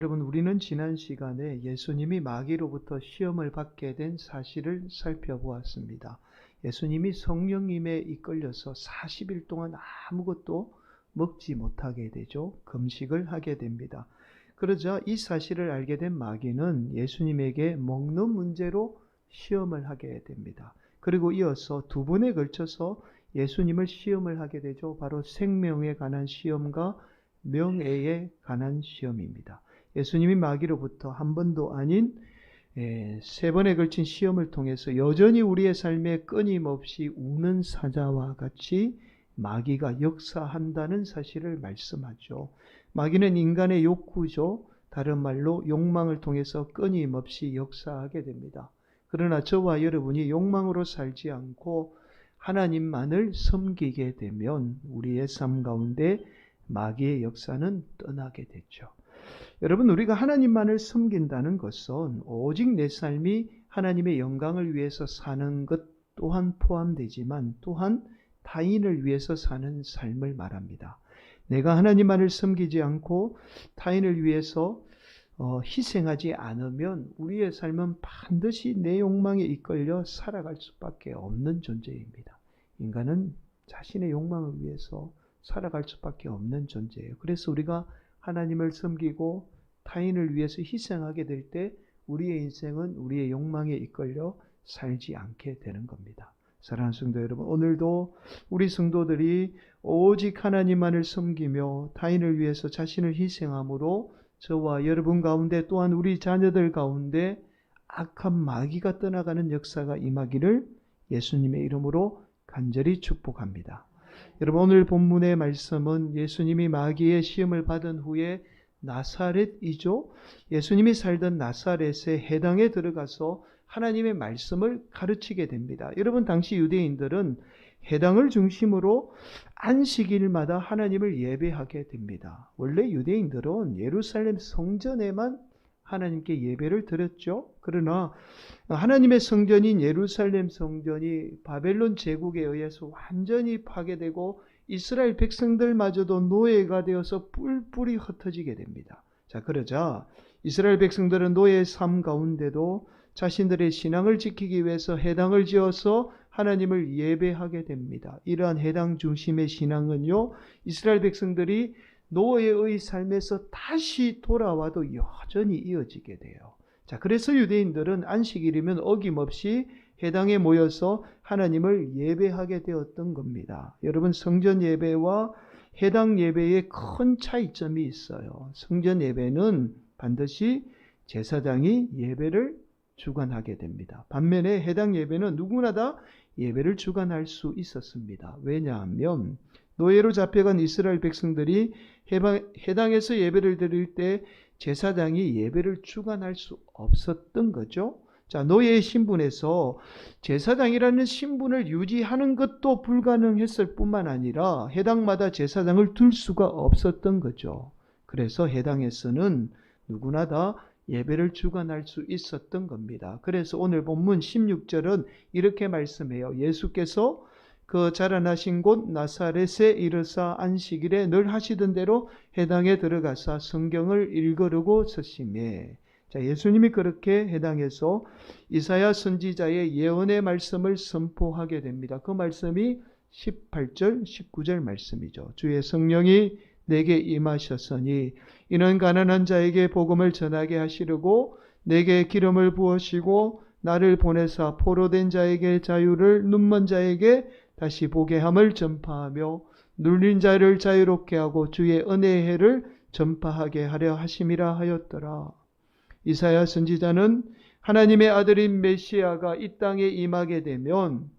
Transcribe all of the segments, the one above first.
여러분, 우리는 지난 시간에 예수님이 마귀로부터 시험을 받게 된 사실을 살펴보았습니다. 예수님이 성령님에 이끌려서 40일 동안 아무것도 먹지 못하게 되죠. 금식을 하게 됩니다. 그러자 이 사실을 알게 된 마귀는 예수님에게 먹는 문제로 시험을 하게 됩니다. 그리고 이어서 두 번에 걸쳐서 예수님을 시험을 하게 되죠. 바로 생명에 관한 시험과 명예에 관한 시험입니다. 예수님이 마귀로부터 한 번도 아닌 세 번에 걸친 시험을 통해서 여전히 우리의 삶에 끊임없이 우는 사자와 같이 마귀가 역사한다는 사실을 말씀하죠. 마귀는 인간의 욕구죠. 다른 말로 욕망을 통해서 끊임없이 역사하게 됩니다. 그러나 저와 여러분이 욕망으로 살지 않고 하나님만을 섬기게 되면 우리의 삶 가운데 마귀의 역사는 떠나게 되죠. 여러분, 우리가 하나님만을 섬긴다는 것은 오직 내 삶이 하나님의 영광을 위해서 사는 것 또한 포함되지만 또한 타인을 위해서 사는 삶을 말합니다. 내가 하나님만을 섬기지 않고 타인을 위해서 희생하지 않으면 우리의 삶은 반드시 내 욕망에 이끌려 살아갈 수밖에 없는 존재입니다. 인간은 자신의 욕망을 위해서 살아갈 수밖에 없는 존재예요. 그래서 우리가 하나님을 섬기고 타인을 위해서 희생하게 될 때 우리의 인생은 우리의 욕망에 이끌려 살지 않게 되는 겁니다. 사랑하는 성도 여러분, 오늘도 우리 성도들이 오직 하나님만을 섬기며 타인을 위해서 자신을 희생함으로 저와 여러분 가운데 또한 우리 자녀들 가운데 악한 마귀가 떠나가는 역사가 임하기를 예수님의 이름으로 간절히 축복합니다. 여러분, 오늘 본문의 말씀은 예수님이 마귀의 시험을 받은 후에 나사렛이죠. 예수님이 살던 나사렛의 해당에 들어가서 하나님의 말씀을 가르치게 됩니다. 여러분, 당시 유대인들은 해당을 중심으로 안식일마다 하나님을 예배하게 됩니다. 원래 유대인들은 예루살렘 성전에만 하나님께 예배를 드렸죠. 그러나 하나님의 성전인 예루살렘 성전이 바벨론 제국에 의해서 완전히 파괴되고 이스라엘 백성들마저도 노예가 되어서 뿔뿔이 흩어지게 됩니다. 자, 그러자 이스라엘 백성들은 노예의 삶 가운데도 자신들의 신앙을 지키기 위해서 해당을 지어서 하나님을 예배하게 됩니다. 이러한 해당 중심의 신앙은요, 이스라엘 백성들이 노예의 삶에서 다시 돌아와도 여전히 이어지게 돼요. 자, 그래서 유대인들은 안식일이면 어김없이 해당에 모여서 하나님을 예배하게 되었던 겁니다. 여러분, 성전 예배와 해당 예배에 큰 차이점이 있어요. 성전 예배는 반드시 제사장이 예배를 주관하게 됩니다. 반면에 해당 예배는 누구나 다 예배를 주관할 수 있었습니다. 왜냐하면 노예로 잡혀간 이스라엘 백성들이 해당에서 예배를 드릴 때 제사장이 예배를 주관할 수 없었던 거죠. 자, 노예의 신분에서 제사장이라는 신분을 유지하는 것도 불가능했을 뿐만 아니라 해당마다 제사장을 둘 수가 없었던 거죠. 그래서 해당에서는 누구나 다 예배를 주관할 수 있었던 겁니다. 그래서 오늘 본문 16절은 이렇게 말씀해요. 예수께서 그 자라나신 곳 나사렛에 이르사 안식일에 늘 하시던 대로 해당에 들어가사 성경을 읽으려고 서심해. 자, 예수님이 그렇게 해당에서 이사야 선지자의 예언의 말씀을 선포하게 됩니다. 그 말씀이 18절, 19절 말씀이죠. 주의 성령이 내게 임하셨으니 이는 가난한 자에게 복음을 전하게 하시려고 내게 기름을 부으시고 나를 보내사 포로된 자에게 자유를, 눈먼 자에게 다시 보게 함을 전파하며 눌린 자를 자유롭게 하고 주의 은혜의 해를 전파하게 하려 하심이라 하였더라. 이사야 선지자는 하나님의 아들인 메시아가 이 땅에 임하게 되면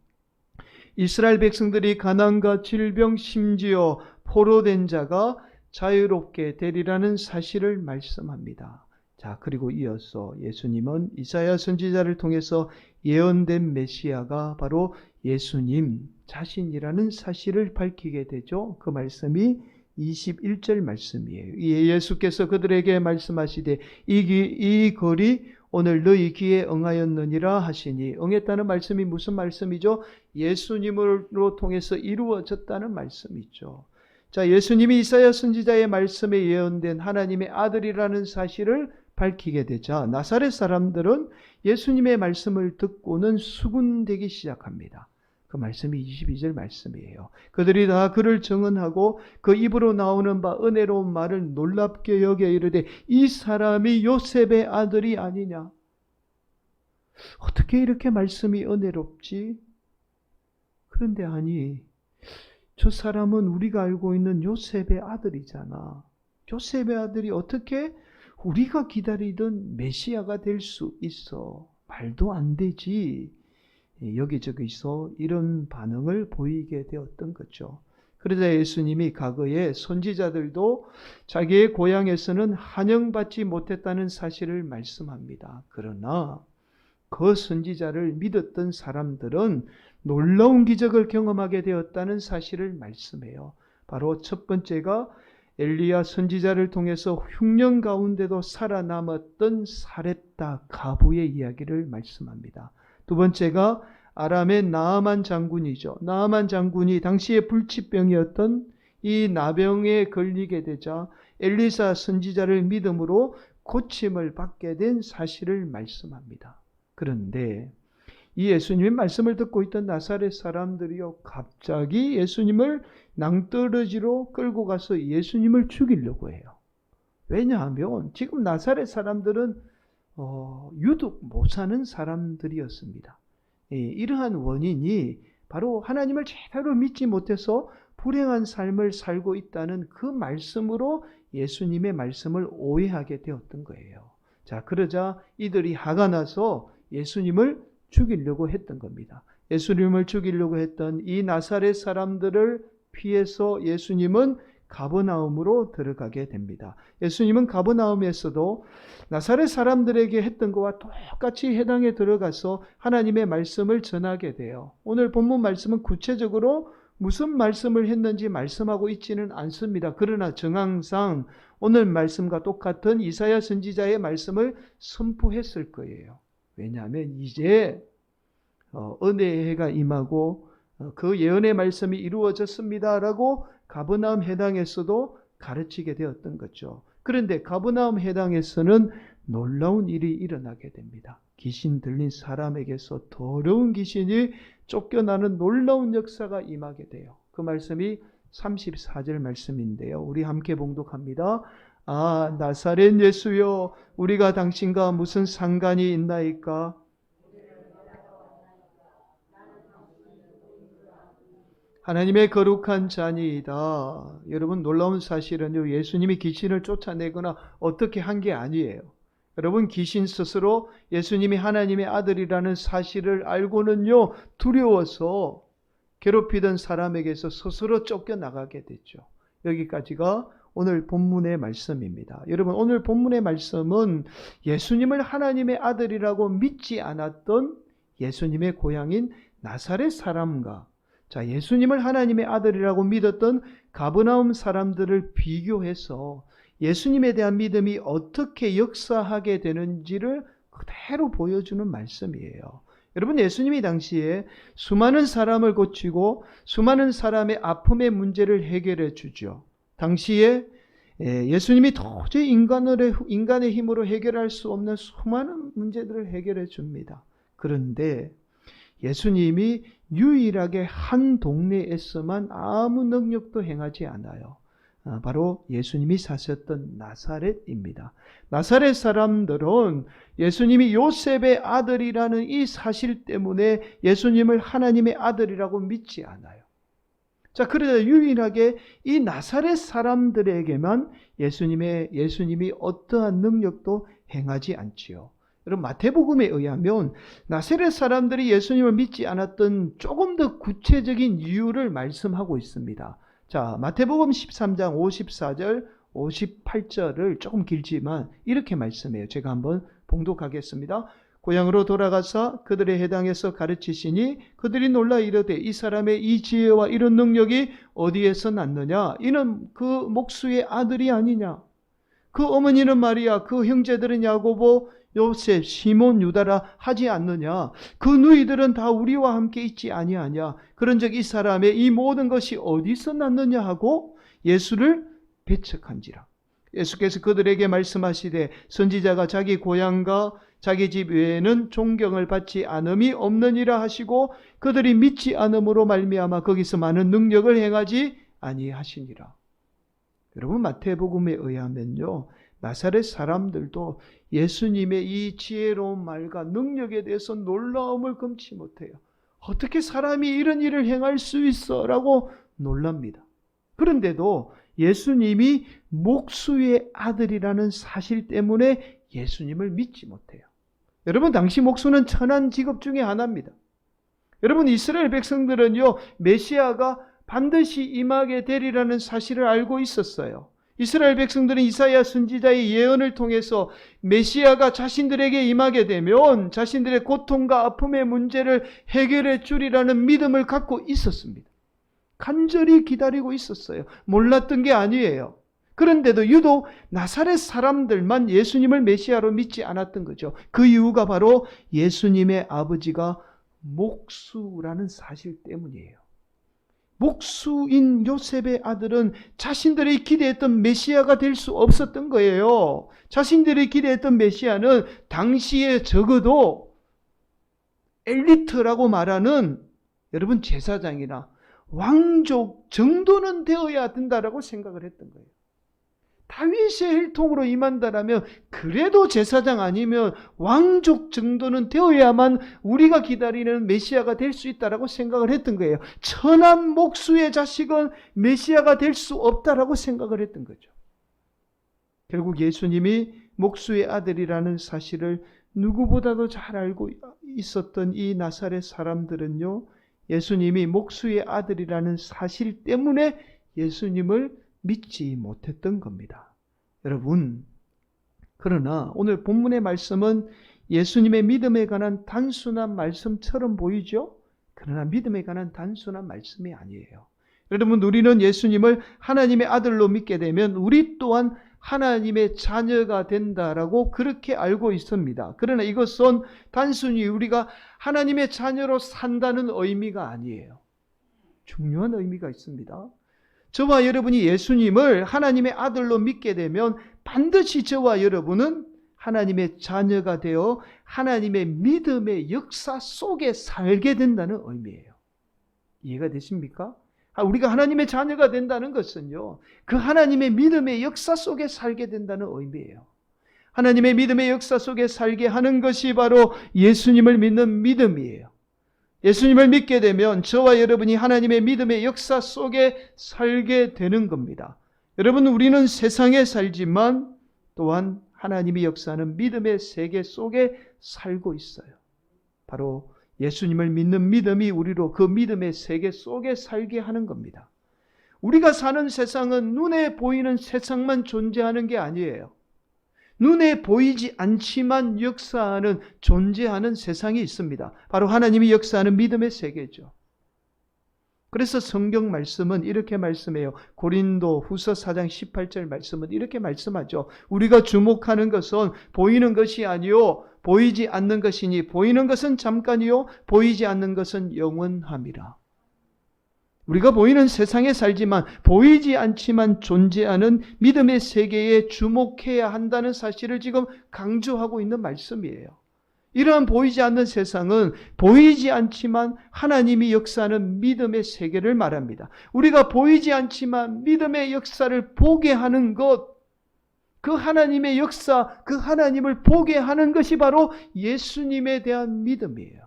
이스라엘 백성들이 가난과 질병 심지어 포로된 자가 자유롭게 되리라는 사실을 말씀합니다. 자, 그리고 이어서 예수님은 이사야 선지자를 통해서 예언된 메시아가 바로 예수님 자신이라는 사실을 밝히게 되죠. 그 말씀이 21절 말씀이에요. 예수께서 그들에게 말씀하시되 이 글이 오늘 너희 귀에 응하였느니라 하시니, 응했다는 말씀이 무슨 말씀이죠? 예수님으로 통해서 이루어졌다는 말씀이죠. 자, 예수님이 이사야 선지자의 말씀에 예언된 하나님의 아들이라는 사실을 밝히게 되자 나사렛 사람들은 예수님의 말씀을 듣고는 수군대기 시작합니다. 그 말씀이 22절 말씀이에요. 그들이 다 그를 정언하고 그 입으로 나오는 바 은혜로운 말을 놀랍게 여겨 이르되 이 사람이 요셉의 아들이 아니냐. 어떻게 이렇게 말씀이 은혜롭지? 그런데 아니, 저 사람은 우리가 알고 있는 요셉의 아들이잖아. 요셉의 아들이 어떻게 우리가 기다리던 메시아가 될 수 있어? 말도 안 되지. 여기저기서 이런 반응을 보이게 되었던 거죠. 그러자 예수님이 과거에 선지자들도 자기의 고향에서는 환영받지 못했다는 사실을 말씀합니다. 그러나 그 선지자를 믿었던 사람들은 놀라운 기적을 경험하게 되었다는 사실을 말씀해요. 바로 첫 번째가 엘리야 선지자를 통해서 흉년 가운데도 살아남았던 사렙다 가부의 이야기를 말씀합니다. 두 번째가 아람의 나아만 장군이죠. 나아만 장군이 당시에 불치병이었던 이 나병에 걸리게 되자 엘리사 선지자를 믿음으로 고침을 받게 된 사실을 말씀합니다. 그런데 이 예수님의 말씀을 듣고 있던 나사렛 사람들이요, 갑자기 예수님을 낭떠러지로 끌고 가서 예수님을 죽이려고 해요. 왜냐하면 지금 나사렛 사람들은 유독 못 사는 사람들이었습니다. 이러한 원인이 바로 하나님을 제대로 믿지 못해서 불행한 삶을 살고 있다는 그 말씀으로 예수님의 말씀을 오해하게 되었던 거예요. 자, 그러자 이들이 화가 나서 예수님을 죽이려고 했던 겁니다. 예수님을 죽이려고 했던 이 나사렛 사람들을 피해서 예수님은 가버나움으로 들어가게 됩니다. 예수님은 가버나움에서도 나사렛 사람들에게 했던 것과 똑같이 해당에 들어가서 하나님의 말씀을 전하게 돼요. 오늘 본문 말씀은 구체적으로 무슨 말씀을 했는지 말씀하고 있지는 않습니다. 그러나 정황상 오늘 말씀과 똑같은 이사야 선지자의 말씀을 선포했을 거예요. 왜냐하면 이제 은혜의 해가 임하고 그 예언의 말씀이 이루어졌습니다라고 가버나움 해당에서도 가르치게 되었던 거죠. 그런데 가버나움 해당에서는 놀라운 일이 일어나게 됩니다. 귀신 들린 사람에게서 더러운 귀신이 쫓겨나는 놀라운 역사가 임하게 돼요. 그 말씀이 34절 말씀인데요. 우리 함께 봉독합니다. 아, 나사렛 예수여, 우리가 당신과 무슨 상관이 있나이까? 하나님의 거룩한 자니이다. 여러분, 놀라운 사실은요, 예수님이 귀신을 쫓아내거나 어떻게 한 게 아니에요. 여러분, 귀신 스스로 예수님이 하나님의 아들이라는 사실을 알고는요, 두려워서 괴롭히던 사람에게서 스스로 쫓겨나가게 됐죠. 여기까지가 오늘 본문의 말씀입니다. 여러분, 오늘 본문의 말씀은 예수님을 하나님의 아들이라고 믿지 않았던 예수님의 고향인 나사렛 사람과 예수님을 하나님의 아들이라고 믿었던 가버나움 사람들을 비교해서 예수님에 대한 믿음이 어떻게 역사하게 되는지를 그대로 보여주는 말씀이에요. 여러분, 예수님이 당시에 수많은 사람을 고치고 수많은 사람의 아픔의 문제를 해결해 주죠. 당시에 예수님이 도저히 인간의 힘으로 해결할 수 없는 수많은 문제들을 해결해 줍니다. 그런데 예수님이 유일하게 한 동네에서만 아무 능력도 행하지 않아요. 바로 예수님이 사셨던 나사렛입니다. 나사렛 사람들은 예수님이 요셉의 아들이라는 이 사실 때문에 예수님을 하나님의 아들이라고 믿지 않아요. 자, 그러자 유일하게 이 나사렛 사람들에게만 예수님이 어떠한 능력도 행하지 않지요. 여러분, 마태복음에 의하면 나사렛 사람들이 예수님을 믿지 않았던 조금 더 구체적인 이유를 말씀하고 있습니다. 자, 마태복음 13장 54절, 58절을 조금 길지만 이렇게 말씀해요. 제가 한번 봉독하겠습니다. 고향으로 돌아가서 그들의 해당에서 가르치시니 그들이 놀라 이르되 이 사람의 이 지혜와 이런 능력이 어디에서 났느냐? 이는 그 목수의 아들이 아니냐? 그 어머니는 마리아, 그 형제들은 야고보, 요셉, 시몬, 유다라 하지 않느냐? 그 누이들은 다 우리와 함께 있지 아니하냐? 그런즉 이 사람의 이 모든 것이 어디서 났느냐 하고 예수를 배척한지라. 예수께서 그들에게 말씀하시되 선지자가 자기 고향과 자기 집 외에는 존경을 받지 않음이 없느니라 하시고 그들이 믿지 않음으로 말미암아 거기서 많은 능력을 행하지 아니하시니라. 여러분, 마태복음에 의하면요, 나사렛 사람들도 예수님의 이 지혜로운 말과 능력에 대해서 놀라움을 금치 못해요. 어떻게 사람이 이런 일을 행할 수 있어? 라고 놀랍니다. 그런데도 예수님이 목수의 아들이라는 사실 때문에 예수님을 믿지 못해요. 여러분, 당시 목수는 천한 직업 중에 하나입니다. 여러분, 이스라엘 백성들은요, 메시아가 반드시 임하게 되리라는 사실을 알고 있었어요. 이스라엘 백성들은 이사야 선지자의 예언을 통해서 메시아가 자신들에게 임하게 되면 자신들의 고통과 아픔의 문제를 해결해 주리라는 믿음을 갖고 있었습니다. 간절히 기다리고 있었어요. 몰랐던 게 아니에요. 그런데도 유독 나사렛 사람들만 예수님을 메시아로 믿지 않았던 거죠. 그 이유가 바로 예수님의 아버지가 목수라는 사실 때문이에요. 목수인 요셉의 아들은 자신들이 기대했던 메시아가 될 수 없었던 거예요. 자신들이 기대했던 메시아는 당시에 적어도 엘리트라고 말하는 여러분 제사장이나 왕족 정도는 되어야 된다라고 생각을 했던 거예요. 다윗의 혈통으로 임한다라면 그래도 제사장 아니면 왕족 정도는 되어야만 우리가 기다리는 메시아가 될 수 있다라고 생각을 했던 거예요. 천한 목수의 자식은 메시아가 될 수 없다라고 생각을 했던 거죠. 결국 예수님이 목수의 아들이라는 사실을 누구보다도 잘 알고 있었던 이 나사렛 사람들은요, 예수님이 목수의 아들이라는 사실 때문에 예수님을 믿지 못했던 겁니다. 여러분, 그러나 오늘 본문의 말씀은 예수님의 믿음에 관한 단순한 말씀처럼 보이죠? 그러나 믿음에 관한 단순한 말씀이 아니에요. 여러분, 우리는 예수님을 하나님의 아들로 믿게 되면 우리 또한 하나님의 자녀가 된다라고 그렇게 알고 있습니다. 그러나 이것은 단순히 우리가 하나님의 자녀로 산다는 의미가 아니에요. 중요한 의미가 있습니다. 저와 여러분이 예수님을 하나님의 아들로 믿게 되면 반드시 저와 여러분은 하나님의 자녀가 되어 하나님의 믿음의 역사 속에 살게 된다는 의미예요. 이해가 되십니까? 우리가 하나님의 자녀가 된다는 것은요, 그 하나님의 믿음의 역사 속에 살게 된다는 의미예요. 하나님의 믿음의 역사 속에 살게 하는 것이 바로 예수님을 믿는 믿음이에요. 예수님을 믿게 되면 저와 여러분이 하나님의 믿음의 역사 속에 살게 되는 겁니다. 여러분, 우리는 세상에 살지만 또한 하나님이 역사하는 믿음의 세계 속에 살고 있어요. 바로 예수님을 믿는 믿음이 우리로 그 믿음의 세계 속에 살게 하는 겁니다. 우리가 사는 세상은 눈에 보이는 세상만 존재하는 게 아니에요. 눈에 보이지 않지만 역사하는, 존재하는 세상이 있습니다. 바로 하나님이 역사하는 믿음의 세계죠. 그래서 성경 말씀은 이렇게 말씀해요. 고린도 후서 4장 18절 말씀은 이렇게 말씀하죠. 우리가 주목하는 것은 보이는 것이 아니요 보이지 않는 것이니 보이는 것은 잠깐이요 보이지 않는 것은 영원함이라. 우리가 보이는 세상에 살지만 보이지 않지만 존재하는 믿음의 세계에 주목해야 한다는 사실을 지금 강조하고 있는 말씀이에요. 이러한 보이지 않는 세상은 보이지 않지만 하나님이 역사하는 믿음의 세계를 말합니다. 우리가 보이지 않지만 믿음의 역사를 보게 하는 것, 그 하나님의 역사, 그 하나님을 보게 하는 것이 바로 예수님에 대한 믿음이에요.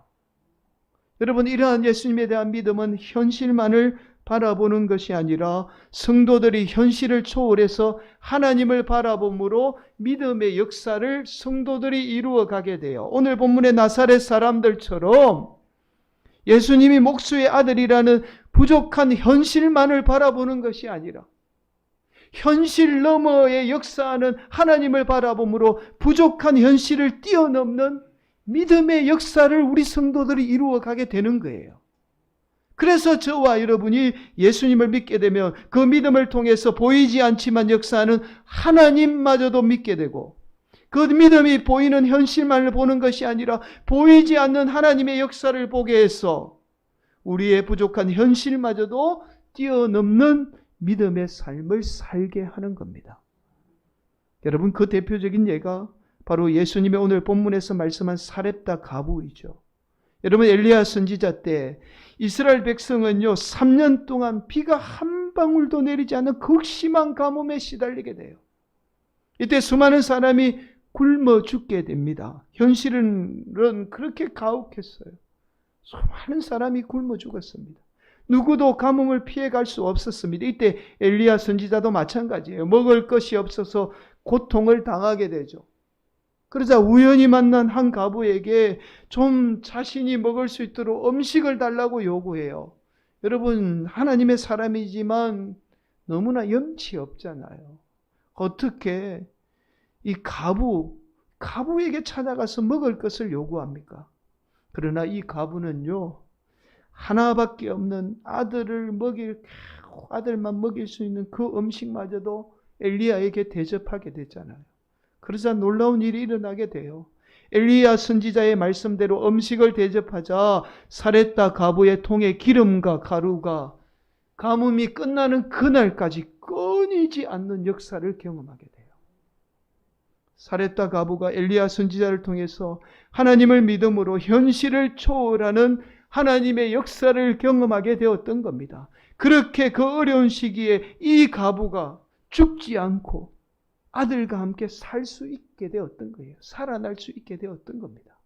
여러분, 이러한 예수님에 대한 믿음은 현실만을 바라보는 것이 아니라 성도들이 현실을 초월해서 하나님을 바라봄으로 믿음의 역사를 성도들이 이루어가게 돼요. 오늘 본문의 나사렛 사람들처럼 예수님이 목수의 아들이라는 부족한 현실만을 바라보는 것이 아니라 현실 너머에 역사하는 하나님을 바라봄으로 부족한 현실을 뛰어넘는 믿음의 역사를 우리 성도들이 이루어가게 되는 거예요. 그래서 저와 여러분이 예수님을 믿게 되면 그 믿음을 통해서 보이지 않지만 역사하는 하나님마저도 믿게 되고, 그 믿음이 보이는 현실만을 보는 것이 아니라 보이지 않는 하나님의 역사를 보게 해서 우리의 부족한 현실마저도 뛰어넘는 믿음의 삶을 살게 하는 겁니다. 여러분, 그 대표적인 예가 바로 예수님의 오늘 본문에서 말씀한 사렙다 가부이죠. 여러분, 엘리야 선지자 때 이스라엘 백성은요 3년 동안 비가 한 방울도 내리지 않는 극심한 가뭄에 시달리게 돼요. 이때 수많은 사람이 굶어 죽게 됩니다. 현실은 그렇게 가혹했어요. 수많은 사람이 굶어 죽었습니다. 누구도 가뭄을 피해갈 수 없었습니다. 이때 엘리야 선지자도 마찬가지예요. 먹을 것이 없어서 고통을 당하게 되죠. 그러자 우연히 만난 한 가부에게 좀 자신이 먹을 수 있도록 음식을 달라고 요구해요. 여러분, 하나님의 사람이지만 너무나 염치 없잖아요. 어떻게 이 가부에게 찾아가서 먹을 것을 요구합니까? 그러나 이 가부는요, 하나밖에 없는 아들만 먹일 수 있는 그 음식마저도 엘리야에게 대접하게 됐잖아요. 그러자 놀라운 일이 일어나게 돼요. 엘리야 선지자의 말씀대로 음식을 대접하자 사렙다 가부의 통에 기름과 가루가 가뭄이 끝나는 그날까지 끊이지 않는 역사를 경험하게 돼요. 사렙다 가부가 엘리야 선지자를 통해서 하나님을 믿음으로 현실을 초월하는 하나님의 역사를 경험하게 되었던 겁니다. 그렇게 그 어려운 시기에 이 가부가 죽지 않고 아들과 함께 살 수 있게 되었던 거예요. 살아날 수 있게 되었던 겁니다.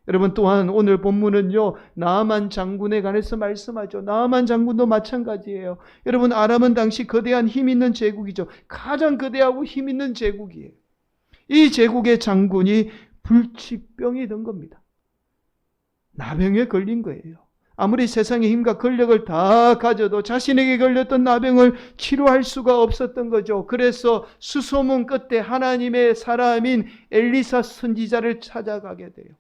여러분, 또한 오늘 본문은요 나아만 장군에 관해서 말씀하죠. 나아만 장군도 마찬가지예요. 여러분, 아람은 당시 거대한 힘 있는 제국이죠. 가장 거대하고 힘 있는 제국이에요. 이 제국의 장군이 불치병이 든 겁니다. 나병에 걸린 거예요. 아무리 세상의 힘과 권력을 다 가져도 자신에게 걸렸던 나병을 치료할 수가 없었던 거죠. 그래서 수소문 끝에 하나님의 사람인 엘리사 선지자를 찾아가게 돼요.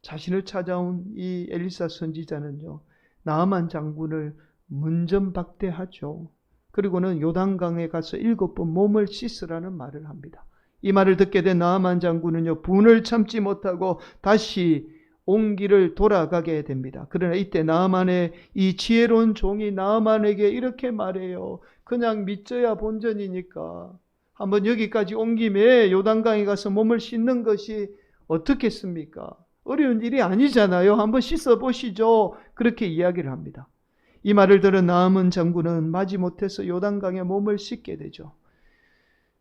자신을 찾아온 이 엘리사 선지자는요, 나아만 장군을 문전박대하죠. 그리고는 요단강에 가서 7번 몸을 씻으라는 말을 합니다. 이 말을 듣게 된 나아만 장군은요, 분을 참지 못하고 다시 온 길을 돌아가게 됩니다. 그러나 이때 나아만의 이 지혜로운 종이 나아만에게 이렇게 말해요. 그냥 믿져야 본전이니까 한번 여기까지 온 김에 요단강에 가서 몸을 씻는 것이 어떻겠습니까? 어려운 일이 아니잖아요. 한번 씻어 보시죠. 그렇게 이야기를 합니다. 이 말을 들은 나아만 장군은 마지못해서 요단강에 몸을 씻게 되죠.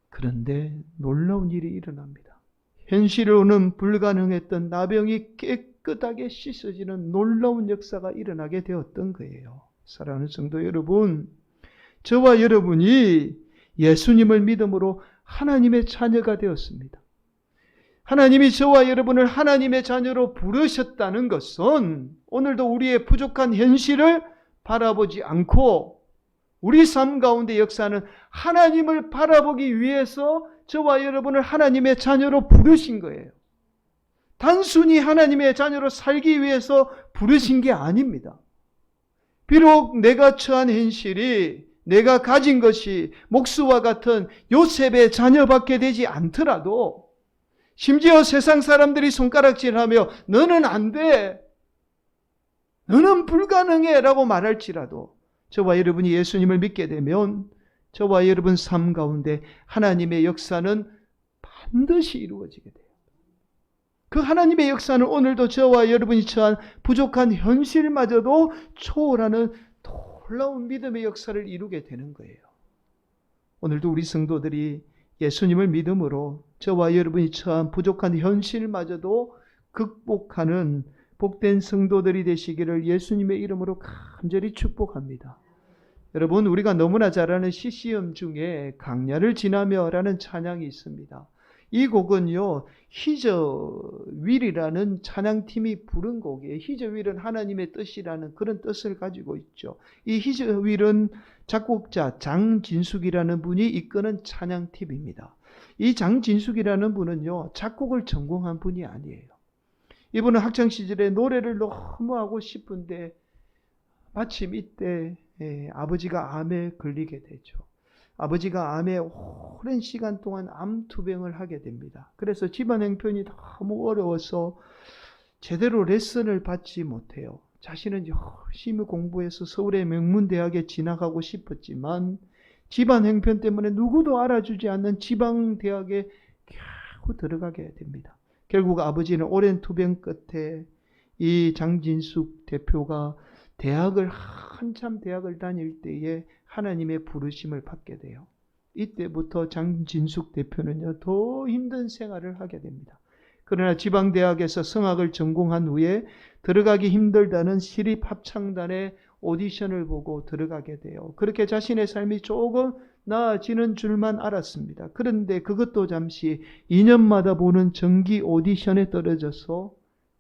그런데 놀라운 일이 일어납니다. 현실로는 불가능했던 나병이 깨끗하게 씻어지는 놀라운 역사가 일어나게 되었던 거예요. 사랑하는 성도 여러분, 저와 여러분이 예수님을 믿음으로 하나님의 자녀가 되었습니다. 하나님이 저와 여러분을 하나님의 자녀로 부르셨다는 것은 오늘도 우리의 부족한 현실을 바라보지 않고 우리 삶 가운데 역사는 하나님을 바라보기 위해서 저와 여러분을 하나님의 자녀로 부르신 거예요. 단순히 하나님의 자녀로 살기 위해서 부르신 게 아닙니다. 비록 내가 처한 현실이, 내가 가진 것이 목수와 같은 요셉의 자녀밖에 되지 않더라도, 심지어 세상 사람들이 손가락질하며 너는 안 돼, 너는 불가능해 라고 말할지라도 저와 여러분이 예수님을 믿게 되면 저와 여러분 삶 가운데 하나님의 역사는 반드시 이루어지게 돼요. 그 하나님의 역사는 오늘도 저와 여러분이 처한 부족한 현실마저도 초월하는 놀라운 믿음의 역사를 이루게 되는 거예요. 오늘도 우리 성도들이 예수님을 믿음으로 저와 여러분이 처한 부족한 현실마저도 극복하는 복된 성도들이 되시기를 예수님의 이름으로 간절히 축복합니다. 여러분, 우리가 너무나 잘 아는 CCM 중에 강야를 지나며라는 찬양이 있습니다. 이 곡은요, 히저윌이라는 찬양팀이 부른 곡이에요. 히저윌은 하나님의 뜻이라는 그런 뜻을 가지고 있죠. 이 히저윌은 작곡자 장진숙이라는 분이 이끄는 찬양팀입니다. 이 장진숙이라는 분은요, 작곡을 전공한 분이 아니에요. 이분은 학창시절에 노래를 너무 하고 싶은데 마침 이때 아버지가 암에 걸리게 되죠. 아버지가 암에 오랜 시간 동안 암투병을 하게 됩니다. 그래서 집안 형편이 너무 어려워서 제대로 레슨을 받지 못해요. 자신은 열심히 공부해서 서울의 명문대학에 진학하고 싶었지만 집안 형편 때문에 누구도 알아주지 않는 지방대학에 겨우 들어가게 됩니다. 결국 아버지는 오랜 투병 끝에 이 장진숙 대표가 한참 대학을 다닐 때에 하나님의 부르심을 받게 돼요. 이때부터 장진숙 대표는요, 더 힘든 생활을 하게 됩니다. 그러나 지방대학에서 성악을 전공한 후에 들어가기 힘들다는 시립합창단의 오디션을 보고 들어가게 돼요. 그렇게 자신의 삶이 조금 나아지는 줄만 알았습니다. 그런데 그것도 잠시 2년마다 보는 정기 오디션에 떨어져서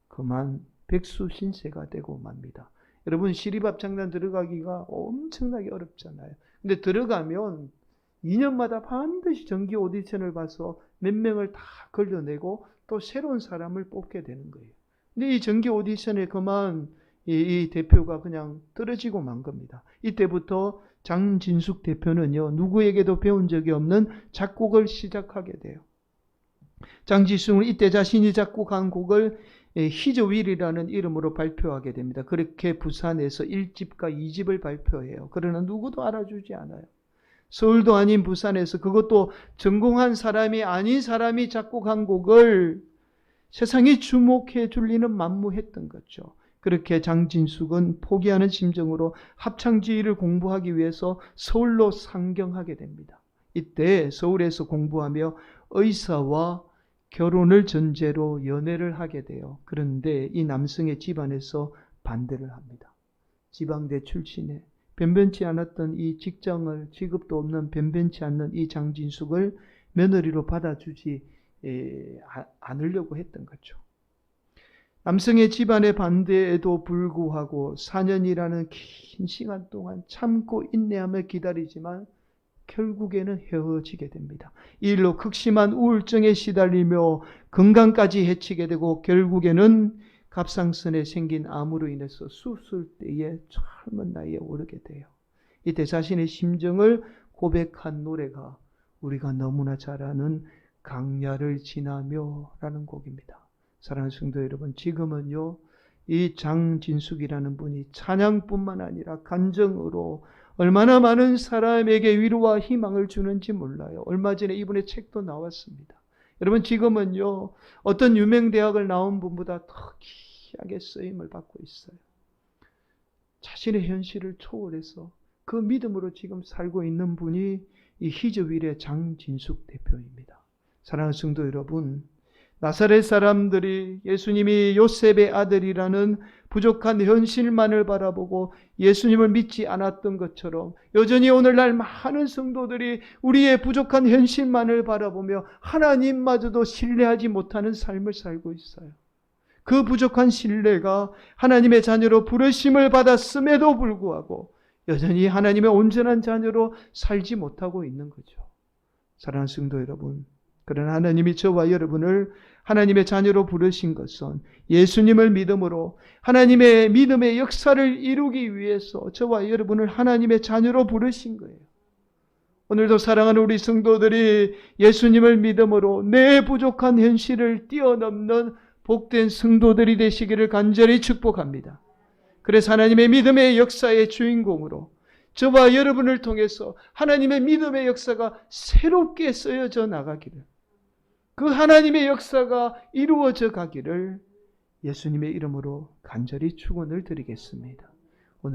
그만 백수신세가 되고 맙니다. 여러분, 시립합창단 들어가기가 엄청나게 어렵잖아요. 근데 들어가면 2년마다 반드시 정기 오디션을 봐서 몇 명을 다 걸려내고 또 새로운 사람을 뽑게 되는 거예요. 근데 이 정기 오디션에 그만 이 대표가 그냥 떨어지고 만 겁니다. 이때부터 장진숙 대표는요, 누구에게도 배운 적이 없는 작곡을 시작하게 돼요. 장진숙은 이때 자신이 작곡한 곡을 희저윌이라는 이름으로 발표하게 됩니다. 그렇게 부산에서 1집과 2집을 발표해요. 그러나 누구도 알아주지 않아요. 서울도 아닌 부산에서, 그것도 전공한 사람이 아닌 사람이 작곡한 곡을 세상이 주목해 줄 리는 만무했던 거죠. 그렇게 장진숙은 포기하는 심정으로 합창지휘를 공부하기 위해서 서울로 상경하게 됩니다. 이때 서울에서 공부하며 의사와 결혼을 전제로 연애를 하게 돼요. 그런데 이 남성의 집안에서 반대를 합니다. 지방대 출신에 변변치 않았던 이 직급도 없는 변변치 않는 이 장진숙을 며느리로 받아주지 않으려고 했던 거죠. 남성의 집안의 반대에도 불구하고 4년이라는 긴 시간 동안 참고 인내하며 기다리지만 결국에는 헤어지게 됩니다. 이 일로 극심한 우울증에 시달리며 건강까지 해치게 되고 결국에는 갑상선에 생긴 암으로 인해서 수술대에 젊은 나이에 오르게 돼요. 이때 자신의 심정을 고백한 노래가 우리가 너무나 잘 아는 강야를 지나며 라는 곡입니다. 사랑하는 성도 여러분, 지금은요, 이 장진숙이라는 분이 찬양뿐만 아니라 간정으로 얼마나 많은 사람에게 위로와 희망을 주는지 몰라요. 얼마 전에 이분의 책도 나왔습니다. 여러분, 지금은요, 어떤 유명 대학을 나온 분보다 더 귀하게 쓰임을 받고 있어요. 자신의 현실을 초월해서 그 믿음으로 지금 살고 있는 분이 이 희저윌의 장진숙 대표입니다. 사랑하는 성도 여러분, 나사렛 사람들이 예수님이 요셉의 아들이라는 부족한 현실만을 바라보고 예수님을 믿지 않았던 것처럼 여전히 오늘날 많은 성도들이 우리의 부족한 현실만을 바라보며 하나님마저도 신뢰하지 못하는 삶을 살고 있어요. 그 부족한 신뢰가 하나님의 자녀로 부르심을 받았음에도 불구하고 여전히 하나님의 온전한 자녀로 살지 못하고 있는 거죠. 사랑하는 성도 여러분, 그러나 하나님이 저와 여러분을 하나님의 자녀로 부르신 것은 예수님을 믿음으로 하나님의 믿음의 역사를 이루기 위해서 저와 여러분을 하나님의 자녀로 부르신 거예요. 오늘도 사랑하는 우리 성도들이 예수님을 믿음으로 내 부족한 현실을 뛰어넘는 복된 성도들이 되시기를 간절히 축복합니다. 그래서 하나님의 믿음의 역사의 주인공으로 저와 여러분을 통해서 하나님의 믿음의 역사가 새롭게 쓰여져 나가기를, 그 하나님의 역사가 이루어져 가기를 예수님의 이름으로 간절히 축원을 드리겠습니다.